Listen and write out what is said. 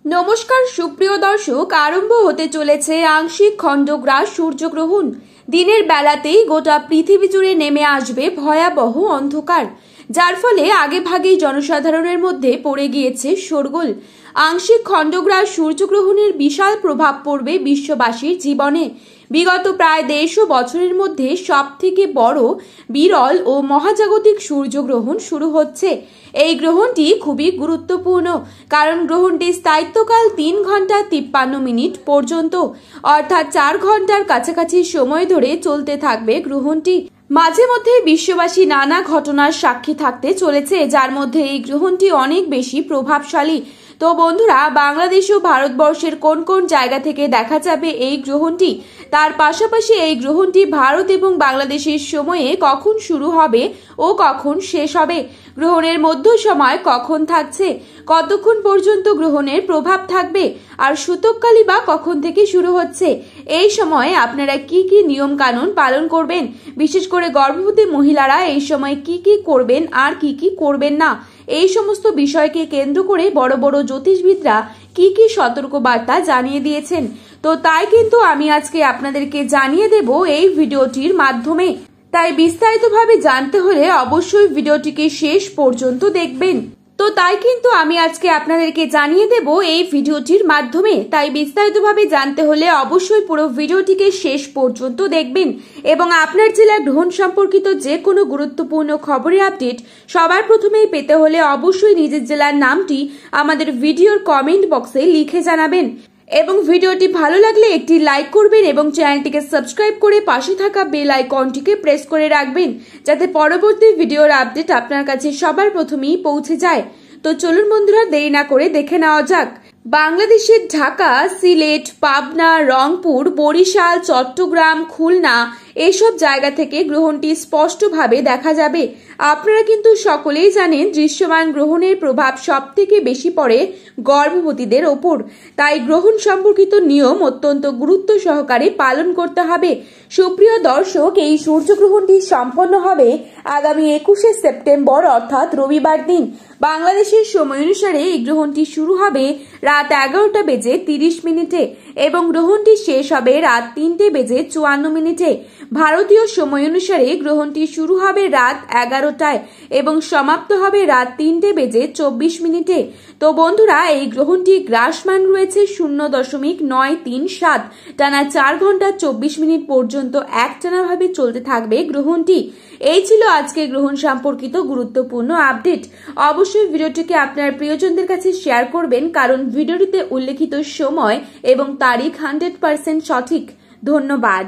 নমস্কার সুপ্রিয় দর্শক, আরম্ভ হতে চলেছে আংশিক খণ্ডগ্রাস সূর্যগ্রহণ। দিনের বেলাতেই গোটা পৃথিবী জুড়ে নেমে আসবে ভয়াবহ অন্ধকার, যার ফলে আগেভাগেই জনসাধারণের মধ্যে পড়ে গিয়েছে শোরগোল। আংশিক খণ্ডগ্রাস সূর্যগ্রহণের বিশাল প্রভাব পড়বে বিশ্ববাসীর জীবনে। বিগত প্রায় 150 বছরের মধ্যে সব থেকে বড়, বিরল ও মহাজাগতিক সূর্যগ্রহণ শুরু হচ্ছে। এই গ্রহণটি খুবই গুরুত্বপূর্ণ, কারণ গ্রহণটির স্থায়িত্বকাল 3 ঘন্টা 53 মিনিট পর্যন্ত, অর্থাৎ 4 ঘন্টার কাছাকাছি সময় ধরে চলতে থাকবে গ্রহণটি। মাঝে মধ্যে বিশ্ববাসী নানা ঘটনার সাক্ষী থাকতে চলেছে, যার মধ্যে এই গ্রহণটি অনেক বেশি প্রভাবশালী। তো বন্ধুরা, বাংলাদেশ ও ভারতবর্ষের কোন কোন জায়গা থেকে দেখা যাবে এই গ্রহণটি, তার পাশাপাশি এই গ্রহণটি ভারত এবং বাংলাদেশের সময়ে কখন শুরু হবে ও কখন শেষ হবে, গ্রহণের মধ্য সময় কখন থাকছে, কতক্ষণ পর্যন্ত গ্রহণের প্রভাব থাকবে, আর সূতককালী বা কখন থেকে শুরু হচ্ছে, এই সময়ে আপনারা কি কি নিয়ম কানুন পালন করবেন, বিশেষ করে গর্ভবতী মহিলারা এই সময় কি কি করবেন আর কি কি করবেন না, এই সমস্ত বিষয়কে কেন্দ্র করে বড় বড় জ্যোতিষবিদরা কি কি সতর্কবার্তা জানিয়ে দিয়েছেন। তো তাই কিন্তু আমি আজকে আপনাদেরকে জানিয়ে দেব এই ভিডিওটির মাধ্যমে। তাই বিস্তারিতভাবে জানতে হলে অবশ্যই ভিডিওটিকে শেষ পর্যন্ত দেখবেন। তো তাই কিন্তু আমি আজকে আপনাদেরকে জানিয়ে দেব এই ভিডিওটির মাধ্যমে। তাই বিস্তারিতভাবে জানতে হলে অবশ্যই পুরো ভিডিওটিকে শেষ পর্যন্ত দেখবেন, এবং আপনার জেলার গ্রহণ সম্পর্কিত যে কোনো গুরুত্বপূর্ণ খবরের আপডেট সবার প্রথমেই পেতে হলে অবশ্যই নিজের জেলার নামটি আমাদের ভিডিওর কমেন্ট বক্সে লিখে জানাবেন, এবং ভিডিওটি ভালো লাগলে একটি লাইক করবেন এবং চ্যানেলটিকে সাবস্ক্রাইব করে পাশে থাকা বেল আইকনটিকে প্রেস করে রাখবেন, যাতে পরবর্তী ভিডিওর আপডেট আপনার কাছে সবার প্রথমেই পৌঁছে যায়। তো চলুন বন্ধুরা, দেরি না করে দেখে নেওয়া যাক। বাংলাদেশের ঢাকা, সিলেট, পাবনা, রংপুর, বরিশাল, চট্টগ্রাম, খুলনা এসব জায়গা থেকে গ্রহণটি স্পষ্টভাবে দেখা যাবে। আপনারা কিন্তু সকলেই জানেন, দৃশ্যমান গ্রহণের প্রভাব সব থেকে বেশি পড়ে গর্ভবতীদের ওপর। তাই গ্রহণ সম্পর্কিত নিয়ম অত্যন্ত গুরুত্ব সহকারে পালন করতে হবে। সুপ্রিয় দর্শক, এই সূর্যগ্রহণটি সম্পন্ন হবে আগামী 21শে সেপ্টেম্বর, অর্থাৎ রবিবার দিন। বাংলাদেশের সময় অনুসারে এই গ্রহণটি শুরু হবে রাত 11টা বেজে 30 মিনিটে এবং গ্রহণটি শেষ হবে রাত 3টে বেজে 54 মিনিটে। ভারতীয় সময় অনুসারে গ্রহণটি শুরু হবে রাত 11টায় এবং সমাপ্ত হবে রাত 3টে বেজে 24 মিনিটে। তো বন্ধুরা, এই গ্রহণটি গ্রাসমান রয়েছে 0.937, টানা 4 ঘন্টা 24 মিনিট পর্যন্ত একটানাভাবে চলতে থাকবে গ্রহণটি। এই ছিল আজকে গ্রহণ সম্পর্কিত গুরুত্বপূর্ণ আপডেট। অবশ্যই ভিডিওটিকে আপনার প্রিয়জনদের কাছে শেয়ার করবেন, কারণ ভিডিওটিতে উল্লেখিত সময় এবং তারিখ 100% সঠিক। ধন্যবাদ।